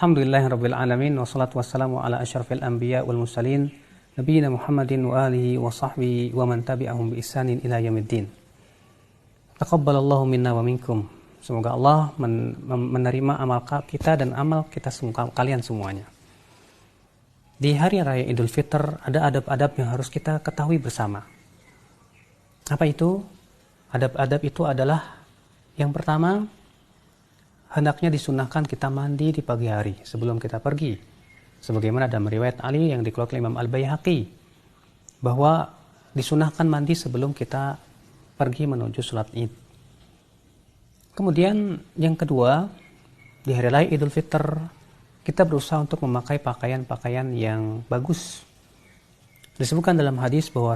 Alhamdulillahirabbil alamin wassalatu wassalamu ala asyrafil anbiya wal mursalin nabiyina Muhammadin wa alihi wa sahbihi wa man tabi'ahum bi ihsanin ila yaumiddin. Taqabbalallahu minna wa minkum. Semoga Allah menerima amal kita dan amal kita semua, kalian semuanya. Di hari raya Idul Fitr ada adab-adab yang harus kita ketahui bersama. Apa itu? Adab-adab itu adalah yang pertama, hendaknya disunahkan kita mandi di pagi hari sebelum kita pergi. Sebagaimana dalam riwayat Ali yang dikeluarkan Imam Al-Baihaqi, bahwa disunahkan mandi sebelum kita pergi menuju sholat Id. Kemudian yang kedua, di hari raya Idul Fitr, kita berusaha untuk memakai pakaian-pakaian yang bagus. Disebutkan dalam hadis bahwa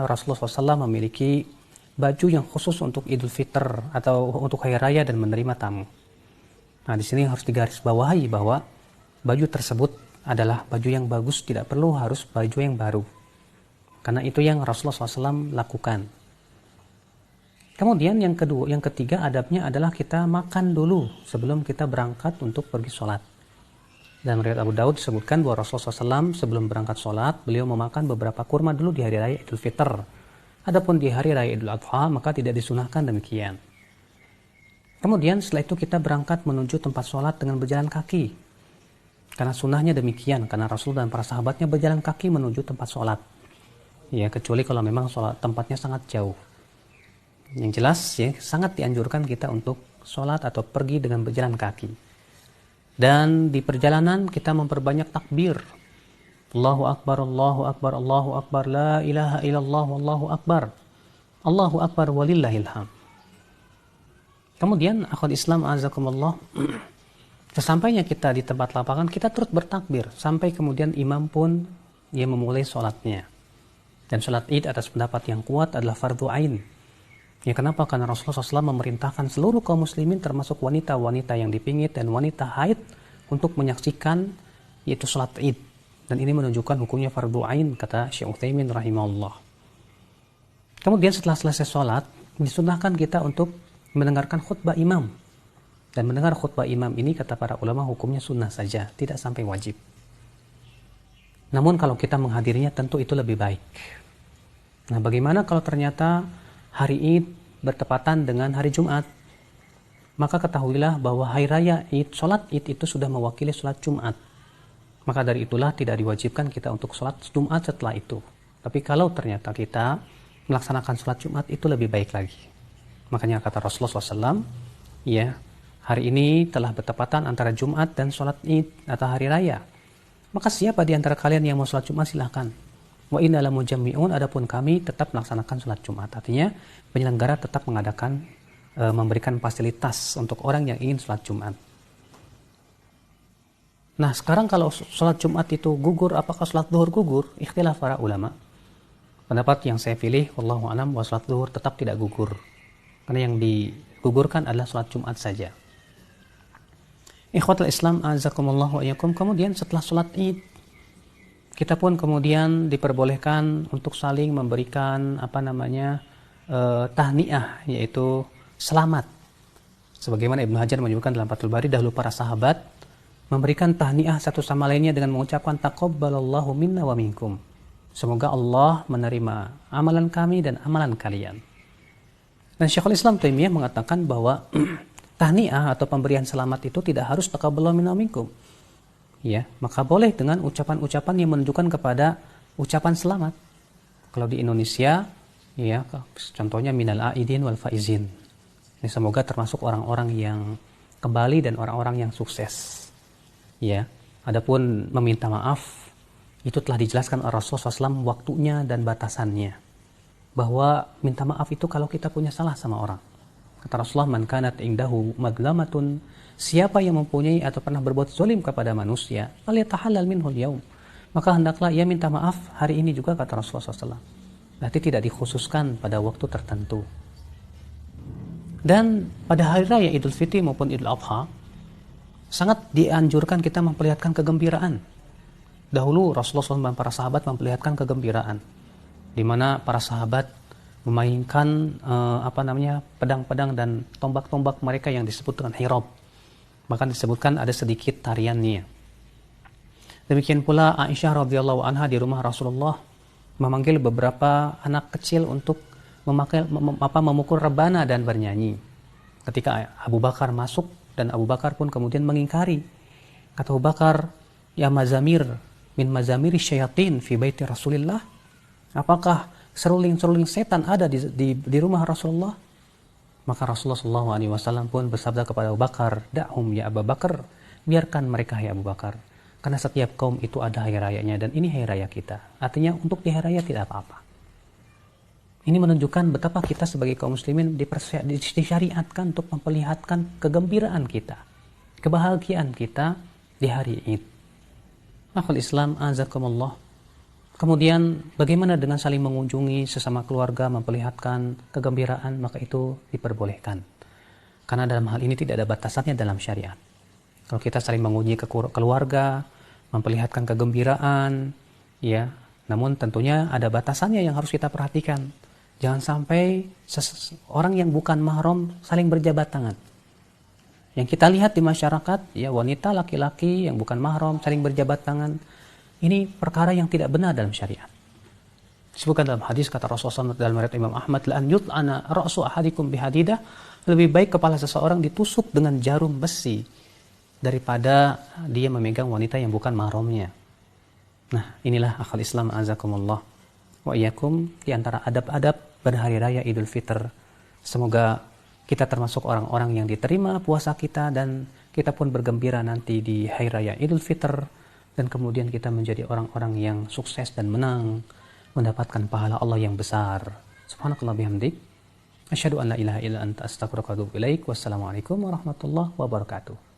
Rasulullah SAW memiliki baju yang khusus untuk Idul Fitr atau untuk hari raya dan menerima tamu. Nah, di sini harus digarisbawahi bahwa baju tersebut adalah baju yang bagus, tidak perlu harus baju yang baru. Karena itu yang Rasulullah SAW lakukan. Kemudian yang ketiga adabnya adalah kita makan dulu sebelum kita berangkat untuk pergi sholat. Dalam riwayat Abu Daud disebutkan bahwa Rasulullah SAW sebelum berangkat sholat, beliau memakan beberapa kurma dulu di hari raya Idul Fitr. Adapun di hari raya Idul Adha, maka tidak disunahkan demikian. Kemudian setelah itu kita berangkat menuju tempat sholat dengan berjalan kaki. Karena sunnahnya demikian, karena Rasul dan para sahabatnya berjalan kaki menuju tempat sholat. Ya, kecuali kalau memang sholat tempatnya sangat jauh. Yang jelas ya, sangat dianjurkan kita untuk sholat atau pergi dengan berjalan kaki. Dan di perjalanan kita memperbanyak takbir. Allahu Akbar, Allahu Akbar, Allahu Akbar, la ilaha illallah, Allahu Akbar. Allahu Akbar walillahil hamd. Kemudian akhwat Islam azakumullah, sesampainya kita di tempat lapangan, kita terus bertakbir sampai kemudian imam pun dia memulai sholatnya. Dan sholat Id atas pendapat yang kuat adalah fardu ain. Ya, kenapa? Karena Rasulullah SAW memerintahkan seluruh kaum muslimin termasuk wanita-wanita yang dipingit dan wanita haid untuk menyaksikan yaitu sholat Id. Dan ini menunjukkan hukumnya fardu ain, kata Syekh Utsaimin rahimahullah. Kemudian setelah selesai sholat, disunahkan kita untuk mendengarkan khutbah imam. Dan mendengar khutbah imam ini kata para ulama hukumnya sunnah saja, tidak sampai wajib. Namun kalau kita menghadirinya tentu itu lebih baik. Nah, bagaimana kalau ternyata hari Id bertepatan dengan hari Jumat? Maka ketahuilah bahwa hari raya Id, sholat Id itu sudah mewakili sholat Jumat. Maka dari itulah tidak diwajibkan kita untuk sholat Jumat setelah itu. Tapi kalau ternyata kita melaksanakan sholat Jumat itu lebih baik lagi. Makanya kata Rasulullah SAW, ya, hari ini telah bertepatan antara Jumat dan sholat Id atau hari raya. Maka siapa di antara kalian yang mau sholat Jumat silahkan. Wa inna la mujammi'un, adapun kami tetap melaksanakan sholat Jumat. Artinya penyelenggara tetap mengadakan, memberikan fasilitas untuk orang yang ingin sholat Jumat. Nah, sekarang kalau sholat Jumat itu gugur, apakah sholat zuhur gugur? Ikhtilaf para ulama. Pendapat yang saya pilih, wallahu a'lam, bahwa sholat zuhur tetap tidak gugur. Karena yang digugurkan adalah sholat Jumat saja. Ikhwatul Islam azakumullah wa iyyakum. Kemudian setelah sholat Id, kita pun kemudian diperbolehkan untuk saling memberikan tahniah, yaitu selamat. Sebagaimana Ibnu Hajar menyebutkan dalam Fathul Bari, dahulu para sahabat memberikan tahniah satu sama lainnya dengan mengucapkan taqabbalallahu minna wa minkum. Semoga Allah menerima amalan kami dan amalan kalian. Dan Syekhul Islam Taimiyah mengatakan bahwa tahniah atau pemberian selamat itu tidak harus taqabbalallahu minna wa minkum. Ya, maka boleh dengan ucapan-ucapan yang menunjukkan kepada ucapan selamat. Kalau di Indonesia, ya, contohnya minal aidin wal faizin. Ini semoga termasuk orang-orang yang kembali dan orang-orang yang sukses. Ya, adapun meminta maaf itu telah dijelaskan oleh Rasulullah SAW waktunya dan batasannya. Bahwa minta maaf itu kalau kita punya salah sama orang. Kata Rasulullah, man kanat indahu madlamatun, siapa yang mempunyai atau pernah berbuat zalim kepada manusia, falyatahallal minhul yaum, maka hendaklah ia minta maaf hari ini juga, kata Rasulullah SAW. Berarti tidak dikhususkan pada waktu tertentu. Dan pada hari raya Idul Fitri maupun Idul Adha, sangat dianjurkan kita memperlihatkan kegembiraan. Dahulu Rasulullah SAW dan para sahabat memperlihatkan kegembiraan, di mana para sahabat memainkan pedang-pedang dan tombak-tombak mereka yang disebut dengan hirab. Bahkan disebutkan ada sedikit tariannya. Demikian pula Aisyah radhiyallahu anha di rumah Rasulullah memanggil beberapa anak kecil untuk memukul rebana dan bernyanyi. Ketika Abu Bakar masuk dan Abu Bakar pun kemudian mengingkari. Kata Abu Bakar, "Ya mazamir min mazamiri syayatin fi baiti Rasulillah." Apakah seruling-seruling setan ada di rumah Rasulullah? Maka Rasulullah SAW pun bersabda kepada Abu Bakar, "Da'hum ya Abu Bakar." Biarkan mereka ya Abu Bakar. Karena setiap kaum itu ada hari rayanya dan ini hari raya kita. Artinya untuk di hari raya tidak apa-apa. Ini menunjukkan betapa kita sebagai kaum muslimin disyariatkan untuk memperlihatkan kegembiraan kita, kebahagiaan kita di hari Id. Akhul Islam, azakumullah. Kemudian bagaimana dengan saling mengunjungi sesama keluarga, memperlihatkan kegembiraan, maka itu diperbolehkan. Karena dalam hal ini tidak ada batasannya dalam syariat. Kalau kita saling mengunjungi ke keluarga, memperlihatkan kegembiraan, ya, namun tentunya ada batasannya yang harus kita perhatikan. Jangan sampai orang yang bukan mahram saling berjabat tangan. Yang kita lihat di masyarakat, ya, wanita laki-laki yang bukan mahram saling berjabat tangan. Ini perkara yang tidak benar dalam syariat. Disebutkan dalam hadis, kata Rasulullah dalam riwayat Imam Ahmad, "La'an yut'ana ra'su ahadikum bihadidah." Lebih baik kepala seseorang ditusuk dengan jarum besi daripada dia memegang wanita yang bukan mahramnya. Nah, inilah akal Islam, azakumullah wa iyyakum, di antara adab-adab pada hari raya Idul Fitr. Semoga kita termasuk orang-orang yang diterima puasa kita dan kita pun bergembira nanti di hari raya Idul Fitr, dan kemudian kita menjadi orang-orang yang sukses dan menang, mendapatkan pahala Allah yang besar. Subhanakallah bihamdik, asyhadu an la ilaha illa anta, astaghfiruka wa atubu ilaik. Wassalamualaikum warahmatullahi wabarakatuh.